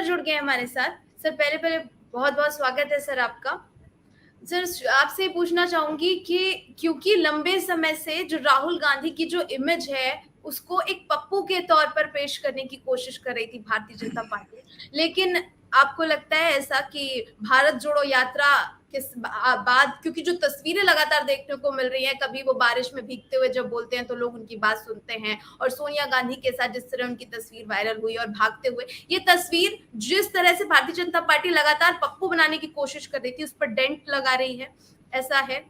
Sir जुड़ गए हमारे साथ। सर पहले पहले बहुत बहुत स्वागत है सर आपका। सर आपसे पूछना चाहूंगी कि क्योंकि लंबे समय से जो राहुल गांधी की जो इमेज है उसको एक पप्पू के तौर पर पेश करने की कोशिश कर रही थी भारतीय जनता पार्टी, लेकिन आपको लगता है ऐसा कि भारत जोड़ो यात्रा के बाद, क्योंकि जो तस्वीरें लगातार देखने को मिल रही है, कभी वो बारिश में भीगते हुए जब बोलते हैं तो लोग उनकी बात सुनते हैं, और सोनिया गांधी के साथ जिस तरह उनकी तस्वीर वायरल हुई और भागते हुए, ये तस्वीर जिस तरह से भारतीय जनता पार्टी लगातार पप्पू बनाने की कोशिश कर रही थी उस पर डेंट लगा रही है, ऐसा है?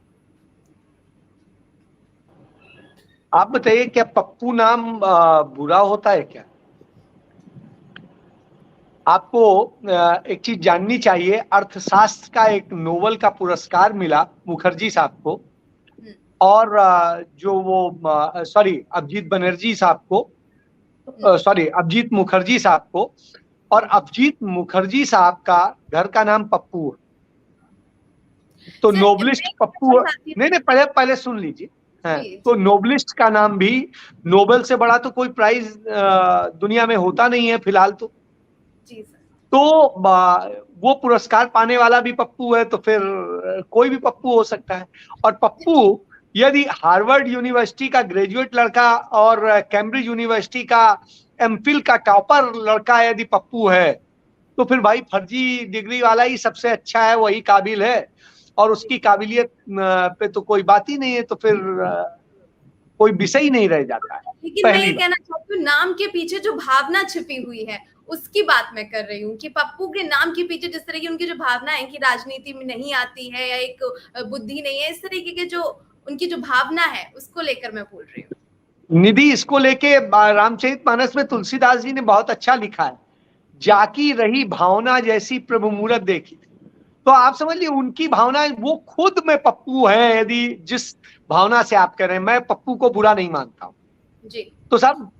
आप बताइए, क्या पप्पू नाम बुरा होता है क्या? आपको एक चीज जाननी चाहिए। अर्थशास्त्र का एक नोबेल का पुरस्कार मिला मुखर्जी साहब को, और जो वो अभिजीत बनर्जी साहब को, अभिजीत मुखर्जी साहब को, और अभिजीत मुखर्जी साहब का घर का नाम पप्पू है। तो नोबलिस्ट पप्पू, नहीं पहले पहले सुन लीजिए। हाँ, तो नोबलिस्ट का नाम भी, नोबेल से बड़ा तो कोई प्राइज दुनिया में होता नहीं है फिलहाल तो वो पुरस्कार पाने वाला भी पप्पू है, तो फिर कोई भी पप्पू हो सकता है। और पप्पू यदि हार्वर्ड यूनिवर्सिटी का ग्रेजुएट लड़का और कैम्ब्रिज यूनिवर्सिटी का एमफिल का टॉपर लड़का यदि पप्पू है, तो फिर भाई फर्जी डिग्री वाला ही सबसे अच्छा है, वही काबिल है, और उसकी काबिलियत पे तो कोई बात ही नहीं है, तो फिर कोई विषय ही नहीं रह जाता है। लेकिन मैं ये कहना चाहती हूँ, नाम के पीछे जो भावना छिपी हुई है उसकी बात मैं कर रही हूँ, कि पप्पू के नाम के पीछे जिस तरह की उनकी जो भावना है कि राजनीति में नहीं आती है या एक बुद्धि नहीं है, इस तरीके के जो उनकी जो भावना है उसको लेकर मैं बोल रही हूँ। निधि, इसको लेके रामचरितमानस में तुलसीदास जी ने बहुत अच्छा लिखा है, जाकी रही भावना जैसी प्रभु मूरत देखी। तो आप समझ लीजिए उनकी भावना, वो खुद में पप्पू है। यदि जिस भावना से आप कह रहे हैं, मैं पप्पू को बुरा नहीं मानता हूं जी, तो साहब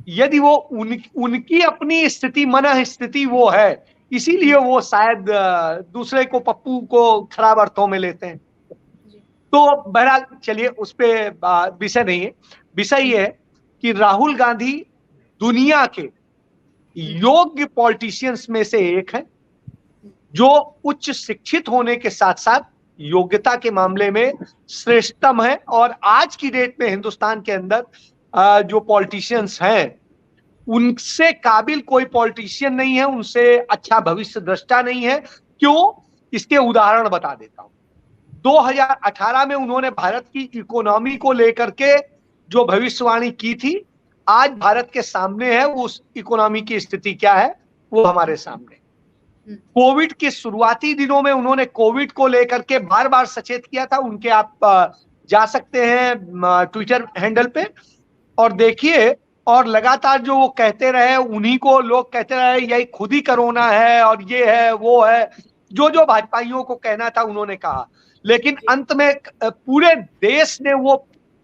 यदि वो उनकी अपनी स्थिति, मन स्थिति वो है, इसीलिए वो शायद दूसरे को, पप्पू को खराब अर्थों में लेते हैं। तो बहरहाल चलिए, उस पर विषय नहीं है। विषय ये है कि राहुल गांधी दुनिया के योग्य पॉलिटिशियंस में से एक है, जो उच्च शिक्षित होने के साथ साथ योग्यता के मामले में श्रेष्ठतम है। और आज की डेट में हिंदुस्तान के अंदर जो पॉलिटिशियंस हैं, उनसे काबिल कोई पॉलिटिशियन नहीं है, उनसे अच्छा भविष्य दृष्टा नहीं है। क्यों? इसके उदाहरण बता देता हूं। 2018 में उन्होंने भारत की इकोनॉमी को लेकर के जो भविष्यवाणी की थी, आज भारत के सामने है। उस इकोनॉमी की स्थिति क्या है वो हमारे सामने। कोविड के शुरुआती दिनों में उन्होंने कोविड को लेकर के बार बार सचेत किया था। उनके आप जा सकते हैं ट्विटर हैंडल पे और देखिए, और लगातार जो वो कहते रहे, उन्हीं को लोग कहते रहे यही खुद ही कोरोना है और ये है वो है, जो जो भाजपाइयों को कहना था उन्होंने कहा। लेकिन अंत में पूरे देश ने वो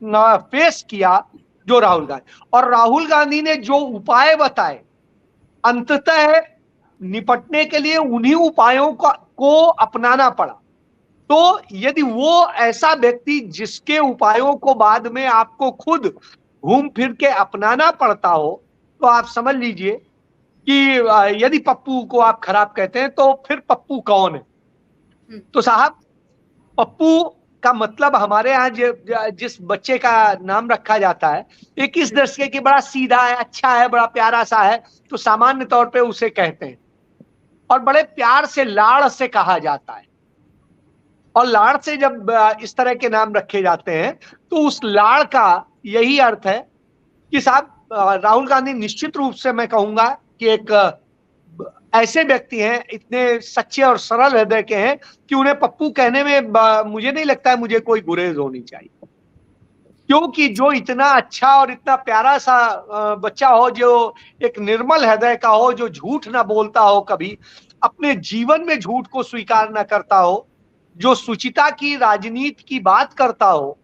फेस किया जो राहुल गांधी, और राहुल गांधी ने जो उपाय बताए, अंततः निपटने के लिए उन्हीं उपायों को अपनाना पड़ा। तो यदि वो ऐसा व्यक्ति जिसके उपायों को बाद में आपको खुद घूम फिर के अपनाना पड़ता हो, तो आप समझ लीजिए कि यदि पप्पू को आप खराब कहते हैं तो फिर पप्पू कौन है? तो साहब, पप्पू का मतलब हमारे यहाँ जिस बच्चे का नाम रखा जाता है, 21 दशक की, बड़ा सीधा है, अच्छा है, बड़ा प्यारा सा है, तो सामान्य तौर पे उसे कहते हैं और बड़े प्यार से, लाड़ से कहा जाता है। और लाड़ से जब इस तरह के नाम रखे जाते हैं तो उस लाड़ का यही अर्थ है कि साहब राहुल गांधी निश्चित रूप से मैं कहूंगा कि एक ऐसे व्यक्ति हैं, इतने सच्चे और सरल हृदय के हैं कि उन्हें पप्पू कहने में मुझे नहीं लगता है मुझे कोई गुरेज होनी चाहिए। क्योंकि जो इतना अच्छा और इतना प्यारा सा बच्चा हो, जो एक निर्मल हृदय का हो, जो झूठ ना बोलता हो, कभी अपने जीवन में झूठ को स्वीकार ना करता हो, जो सुचिता की, राजनीति की बात करता हो,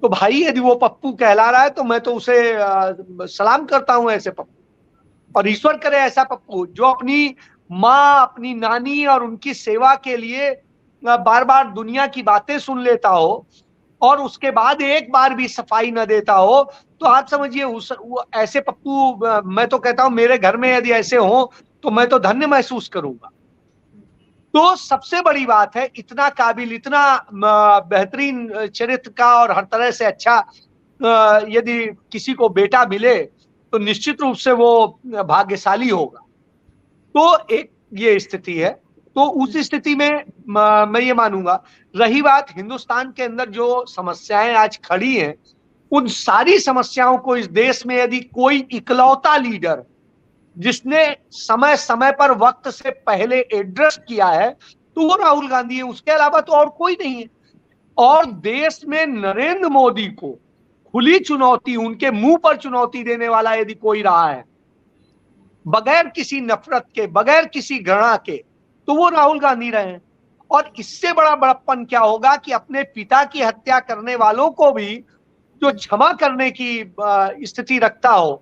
तो भाई यदि वो पप्पू कहला रहा है तो मैं तो उसे सलाम करता हूं, ऐसे पप्पू। और ईश्वर करे ऐसा पप्पू जो अपनी माँ, अपनी नानी और उनकी सेवा के लिए बार बार दुनिया की बातें सुन लेता हो और उसके बाद एक बार भी सफाई न देता हो। तो आप समझिए ऐसे पप्पू, मैं तो कहता हूं मेरे घर में यदि ऐसे हो तो मैं तो धन्य महसूस करूंगा। तो सबसे बड़ी बात है, इतना काबिल, इतना बेहतरीन चरित्र का और हर तरह से अच्छा यदि किसी को बेटा मिले तो निश्चित रूप से वो भाग्यशाली होगा। तो एक ये स्थिति है। तो उस स्थिति में मैं ये मानूंगा, रही बात हिंदुस्तान के अंदर जो समस्याएं आज खड़ी हैं, उन सारी समस्याओं को इस देश में यदि कोई इकलौता लीडर जिसने समय समय पर वक्त से पहले एड्रेस किया है तो वो राहुल गांधी है, उसके अलावा तो और कोई नहीं है। और देश में नरेंद्र मोदी को खुली चुनौती, उनके मुंह पर चुनौती देने वाला यदि कोई रहा है बगैर किसी नफरत के, बगैर किसी घृणा के, तो वो राहुल गांधी रहे हैं। और इससे बड़ा बड़प्पन क्या होगा कि अपने पिता की हत्या करने वालों को भी जो क्षमा करने की स्थिति रखता हो,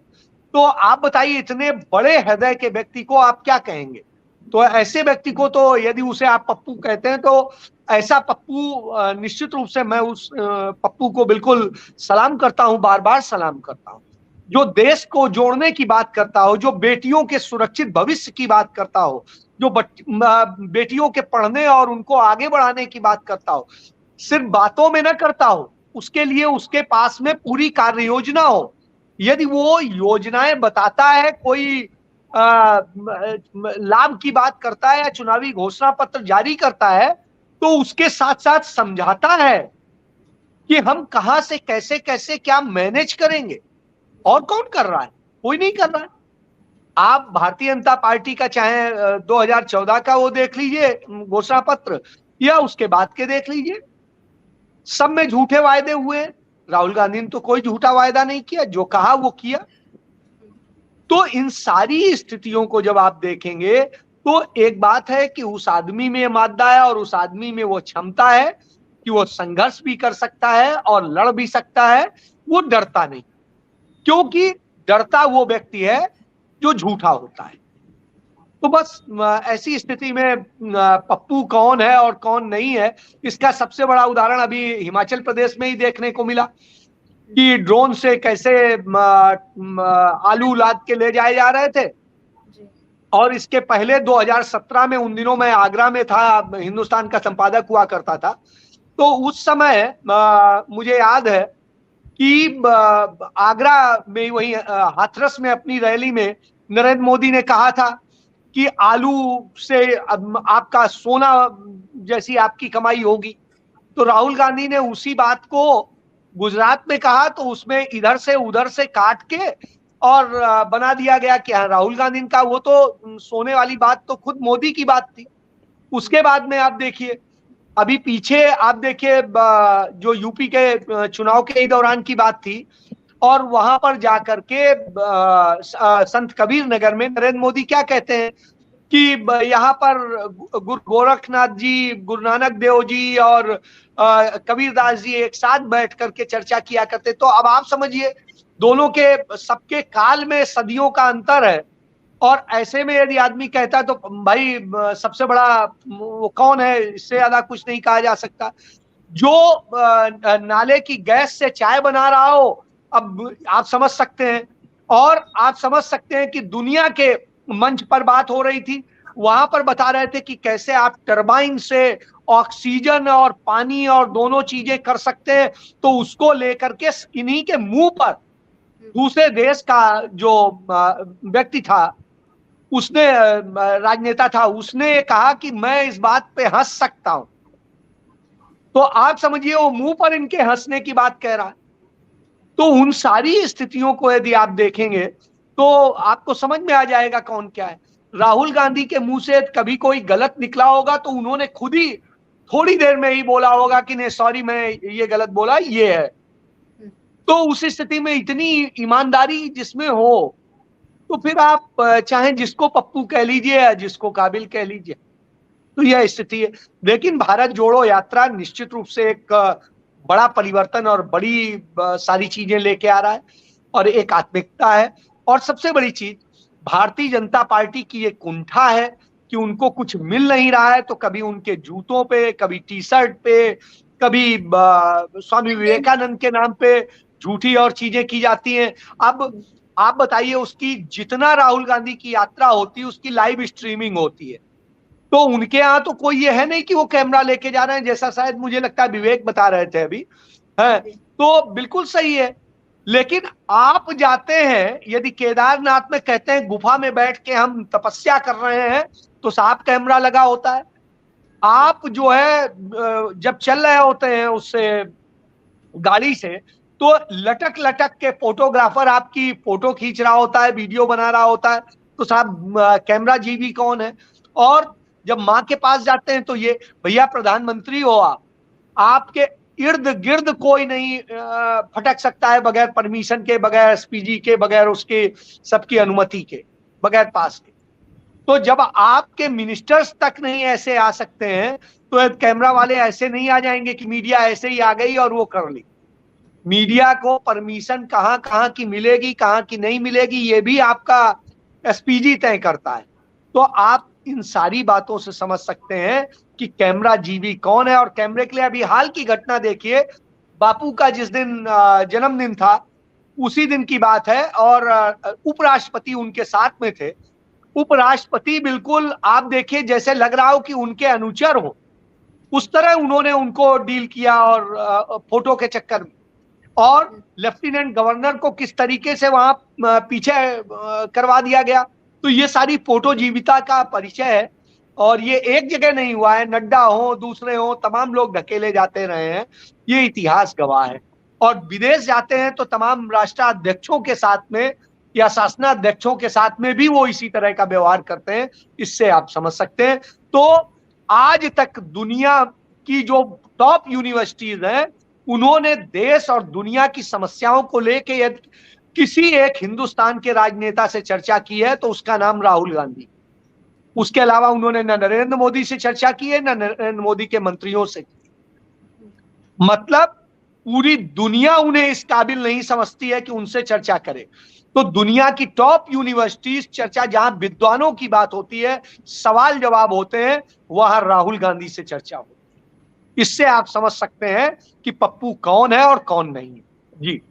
तो आप बताइए इतने बड़े हृदय के व्यक्ति को आप क्या कहेंगे। तो ऐसे व्यक्ति को तो यदि उसे आप पप्पू कहते हैं तो ऐसा पप्पू निश्चित रूप से मैं उस पप्पू को बिल्कुल सलाम करता हूं, बार बार सलाम करता हूं। जो देश को जोड़ने की बात करता हो, जो बेटियों के सुरक्षित भविष्य की बात करता हो, जो बेटियों के पढ़ने और उनको आगे बढ़ाने की बात करता हो, सिर्फ बातों में न करता हो, उसके लिए उसके पास में पूरी कार्य योजना हो। यदि वो योजनाएं बताता है, कोई लाभ की बात करता है या चुनावी घोषणा पत्र जारी करता है, तो उसके साथ साथ समझाता है कि हम कहां से कैसे कैसे क्या मैनेज करेंगे। और कौन कर रहा है? कोई नहीं कर रहा है। आप भारतीय जनता पार्टी का चाहे 2014 का वो देख लीजिए घोषणा पत्र, या उसके बाद के देख लीजिए, सब में झूठे वायदे हुए। राहुल गांधी ने तो कोई झूठा वायदा नहीं किया, जो कहा वो किया। तो इन सारी स्थितियों को जब आप देखेंगे तो एक बात है कि उस आदमी में मादा है और उस आदमी में वो क्षमता है कि वो संघर्ष भी कर सकता है और लड़ भी सकता है। वो डरता नहीं, क्योंकि डरता वो व्यक्ति है जो झूठा होता है। तो बस ऐसी स्थिति में पप्पू कौन है और कौन नहीं है, इसका सबसे बड़ा उदाहरण अभी हिमाचल प्रदेश में ही देखने को मिला कि ड्रोन से कैसे आलू लाद के ले जाए जा रहे थे। और इसके पहले 2017 में, उन दिनों मैं आगरा में था, हिंदुस्तान का संपादक हुआ करता था, तो उस समय मुझे याद है कि आगरा में वही हाथरस में अपनी रैली में नरेंद्र मोदी ने कहा था कि आलू से आपका सोना जैसी आपकी कमाई होगी। तो राहुल गांधी ने उसी बात को गुजरात में कहा, तो उसमें इधर से उधर से काट के और बना दिया गया कि हाँ राहुल गांधी का, वो तो सोने वाली बात तो खुद मोदी की बात थी। उसके बाद में आप देखिए, अभी पीछे आप देखिए जो यूपी के चुनाव के दौरान की बात थी, और वहां पर जाकर के संत कबीर नगर में नरेंद्र मोदी क्या कहते हैं कि यहाँ पर गुरु गोरखनाथ जी, गुरु नानक देव जी और कबीरदास जी एक साथ बैठ करके चर्चा किया करते। तो अब आप समझिए, दोनों के सबके काल में सदियों का अंतर है, और ऐसे में यदि आदमी कहता है तो भाई सबसे बड़ा वो कौन है, इससे ज्यादा कुछ नहीं कहा जा सकता। जो नाले की गैस से चाय बना रहा हो, अब आप समझ सकते हैं। और आप समझ सकते हैं कि दुनिया के मंच पर बात हो रही थी, वहां पर बता रहे थे कि कैसे आप टरबाइन से ऑक्सीजन और पानी और दोनों चीजें कर सकते हैं। तो उसको लेकर के इन्हीं के मुंह पर दूसरे देश का जो व्यक्ति था, उसने राजनेता था, उसने कहा कि मैं इस बात पे हंस सकता हूं। तो आप समझिए वो मुंह पर इनके हंसने की बात कह रहा है। तो उन सारी स्थितियों को यदि आप देखेंगे तो आपको समझ में आ जाएगा कौन क्या है। राहुल गांधी के मुंह से कभी कोई गलत निकला होगा तो उन्होंने खुद ही थोड़ी देर में ही बोला होगा कि नहीं सॉरी मैं ये गलत बोला, ये है। तो उस स्थिति में इतनी ईमानदारी जिसमें हो, तो फिर आप चाहे जिसको पप्पू कह लीजिए या जिसको काबिल कह लीजिए, तो यह स्थिति है। लेकिन भारत जोड़ो यात्रा निश्चित रूप से एक बड़ा परिवर्तन और बड़ी सारी चीजें लेके आ रहा है, और एक आत्मिकता है। और सबसे बड़ी चीज, भारतीय जनता पार्टी की एक कुंठा है कि उनको कुछ मिल नहीं रहा है, तो कभी उनके जूतों पे, कभी टी शर्ट पे, कभी स्वामी विवेकानंद के नाम पे झूठी और चीजें की जाती हैं। अब आप बताइए, उसकी जितना राहुल गांधी की यात्रा होती है उसकी लाइव स्ट्रीमिंग होती है। तो उनके यहाँ तो कोई ये है नहीं कि वो कैमरा लेके जा रहे हैं, जैसा शायद मुझे लगता है विवेक बता रहे थे अभी, है तो बिल्कुल सही है। लेकिन आप जाते हैं, यदि केदारनाथ में कहते हैं गुफा में बैठ के हम तपस्या कर रहे हैं, तो साफ कैमरा लगा होता है। आप जो है जब चल रहे होते हैं उससे गाड़ी से, तो लटक लटक के फोटोग्राफर आपकी फोटो खींच रहा होता है, वीडियो बना रहा होता है, तो साहब कैमरा जीवी कौन है? और जब माँ के पास जाते हैं तो ये भैया प्रधानमंत्री हो आप, आपके इर्द गिर्द कोई नहीं फटक सकता है बगैर परमिशन के, बगैर एसपीजी के, बगैर उसके सबकी अनुमति के, बगैर पास के। तो जब आपके मिनिस्टर्स तक नहीं ऐसे आ सकते हैं, तो कैमरा वाले ऐसे नहीं आ जाएंगे कि मीडिया ऐसे ही आ गई और वो कर ली। मीडिया को परमिशन कहां कहां की मिलेगी, कहां की नहीं मिलेगी, ये भी आपका एसपीजी तय करता है। तो आप इन सारी बातों से समझ सकते हैं कि कैमरा जीवी कौन है। और कैमरे के लिए अभी हाल की घटना देखिए, बापू का जिस दिन जन्मदिन था उसी दिन की बात है, और उपराष्ट्रपति उनके साथ में थे। उपराष्ट्रपति बिल्कुल आप देखिए जैसे लग रहा हो कि उनके अनुचर हो, उस तरह उन्होंने उनको डील किया, और फोटो के चक्कर में। और लेफ्टिनेंट गवर्नर को किस तरीके से वहां पीछे करवा दिया गया। तो ये सारी फोटो जीविता का परिचय है। और ये एक जगह नहीं हुआ है, नड्डा हो, दूसरे हो, तमाम लोग ढकेले जाते रहे हैं, ये इतिहास गवाह है। और विदेश जाते हैं तो तमाम राष्ट्राध्यक्षों के साथ में या शासनाध्यक्षों के साथ में भी वो इसी तरह का व्यवहार करते हैं। इससे आप समझ सकते हैं। तो आज तक दुनिया की जो टॉप यूनिवर्सिटीज हैं, उन्होंने देश और दुनिया की समस्याओं को लेकर यदि किसी एक हिंदुस्तान के राजनेता से चर्चा की है तो उसका नाम राहुल गांधी। उसके अलावा उन्होंने न नरेंद्र मोदी से चर्चा की है, न नरेंद्र मोदी के मंत्रियों से। मतलब पूरी दुनिया उन्हें इस काबिल नहीं समझती है कि उनसे चर्चा करे। तो दुनिया की टॉप यूनिवर्सिटीज चर्चा, जहां विद्वानों की बात होती है, सवाल जवाब होते हैं, वहां राहुल गांधी से चर्चा होती है। इससे आप समझ सकते हैं कि पप्पू कौन है और कौन नहीं है। जी।